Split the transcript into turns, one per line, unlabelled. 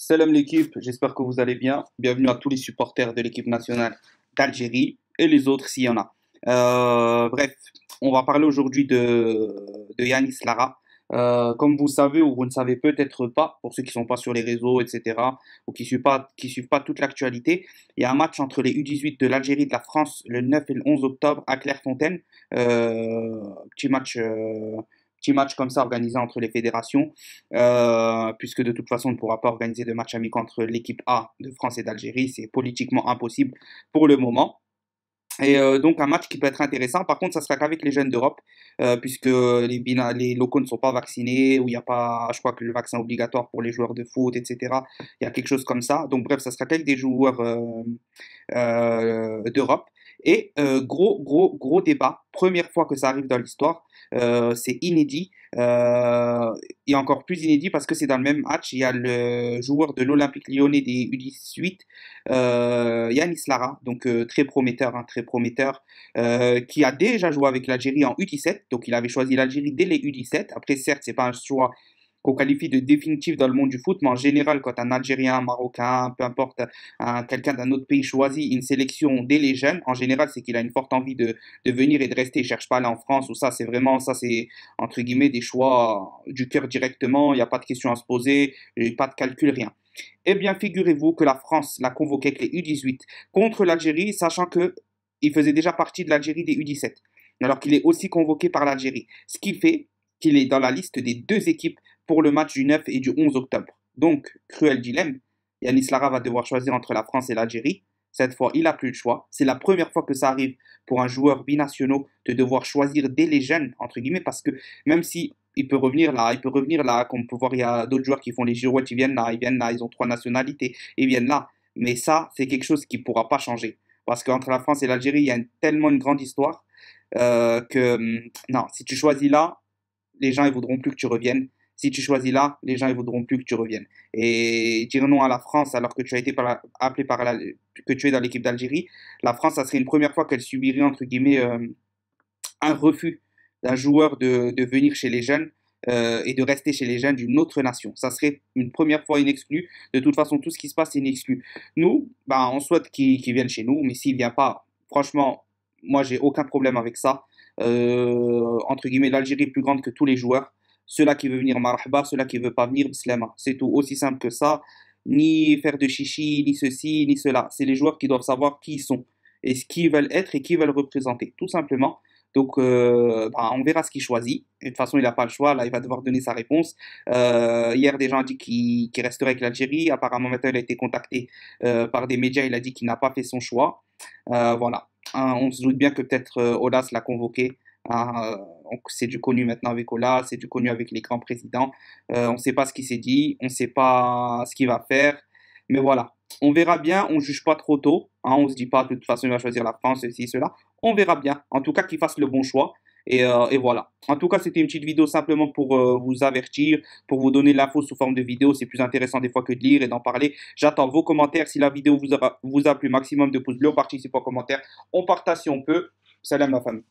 Salam l'équipe, j'espère que vous allez bien. Bienvenue à tous les supporters de l'équipe nationale d'Algérie et les autres s'il y en a. Bref, on va parler aujourd'hui de Yanis Lara. Comme vous savez ou vous ne savez peut-être pas, pour ceux qui ne sont pas sur les réseaux, etc., ou qui suivent pas toute l'actualité, il y a un match entre les U18 de l'Algérie et de la France le 9 et le 11 octobre à Clairefontaine. Petit match. Petit match comme ça organisé entre les fédérations, puisque de toute façon on ne pourra pas organiser de match amical entre l'équipe A de France et d'Algérie, c'est politiquement impossible pour le moment. Et donc un match qui peut être intéressant. Par contre, ça sera qu'avec les jeunes d'Europe, puisque les locaux ne sont pas vaccinés, ou il n'y a pas, je crois que le vaccin obligatoire pour les joueurs de foot, etc. Il y a quelque chose comme ça. Donc bref, ça sera qu'avec des joueurs d'Europe. Et gros débat, première fois que ça arrive dans l'histoire, c'est inédit, et encore plus inédit parce que c'est dans le même match, il y a le joueur de l'Olympique Lyonnais des U18, Yanis Lara, donc très prometteur, hein, très prometteur, qui a déjà joué avec l'Algérie en U17, donc il avait choisi l'Algérie dès les U17. Après, certes, c'est pas un choix qu'on qualifie de définitif dans le monde du foot, mais en général, quand un Algérien, un Marocain, peu importe, quelqu'un d'un autre pays choisit une sélection dès les jeunes, en général, c'est qu'il a une forte envie de venir et de rester. Il ne cherche pas à aller en France, ou ça, c'est vraiment, ça, c'est entre guillemets des choix du cœur directement, il n'y a pas de question à se poser, pas de calcul, rien. Eh bien, figurez-vous que la France l'a convoqué avec les U18 contre l'Algérie, sachant que il faisait déjà partie de l'Algérie des U17, alors qu'il est aussi convoqué par l'Algérie. Ce qui fait qu'il est dans la liste des deux équipes pour le match du 9 et du 11 octobre. Donc, cruel dilemme. Yanis Lara va devoir choisir entre la France et l'Algérie. Cette fois, il n'a plus le choix. C'est la première fois que ça arrive pour un joueur binationaux de devoir choisir dès les jeunes, entre guillemets, parce que même si il peut revenir là, comme on peut voir, il y a d'autres joueurs qui font les girouettes, ils viennent là, ils ont trois nationalités, ils viennent là. Mais ça, c'est quelque chose qui ne pourra pas changer. Parce qu'entre la France et l'Algérie, il y a tellement une grande histoire non, si tu choisis là, les gens ils voudront plus que tu reviennes. Si tu choisis là, les gens ils voudront plus que tu reviennes. Et dire non à la France alors que tu as été appelé que tu es dans l'équipe d'Algérie, la France, ça serait une première fois qu'elle subirait entre guillemets un refus d'un joueur de venir chez les jeunes et de rester chez les jeunes d'une autre nation. Ça serait une première fois inexclu. De toute façon, tout ce qui se passe est inexclu. Nous, bah, on souhaite qu'il vienne chez nous, mais s'il ne vient pas, franchement, moi, j'ai aucun problème avec ça. Entre guillemets, l'Algérie est plus grande que tous les joueurs. Ceux-là qui veulent venir, marhaba, ceux-là qui ne veulent pas venir, bislama. C'est tout, aussi simple que ça. Ni faire de chichi, ni ceci, ni cela. C'est les joueurs qui doivent savoir qui ils sont et ce qu'ils veulent être et qui ils veulent représenter, tout simplement. Donc, bah, on verra ce qu'il choisit. Et de toute façon, il n'a pas le choix. Là, il va devoir donner sa réponse. Hier, des gens ont dit qu'il resterait avec l'Algérie. Apparemment, maintenant, il a été contacté par des médias. Il a dit qu'il n'a pas fait son choix. Voilà. Hein, on se doute bien que peut-être Olas l'a convoqué. Hein, c'est du connu maintenant avec Olas, c'est du connu avec les grands présidents. On ne sait pas ce qu'il s'est dit, on ne sait pas ce qu'il va faire. Mais voilà, on verra bien, on ne juge pas trop tôt. Hein, on ne se dit pas de toute façon il va choisir la France, ceci, cela. On verra bien. En tout cas, qu'il fasse le bon choix. Et voilà. En tout cas, c'était une petite vidéo simplement pour vous avertir, pour vous donner l'info sous forme de vidéo. C'est plus intéressant des fois que de lire et d'en parler. J'attends vos commentaires. Si la vidéo vous a plu, maximum de pouces bleus, on participe en commentaire. On partage si on peut. Salam ma famille.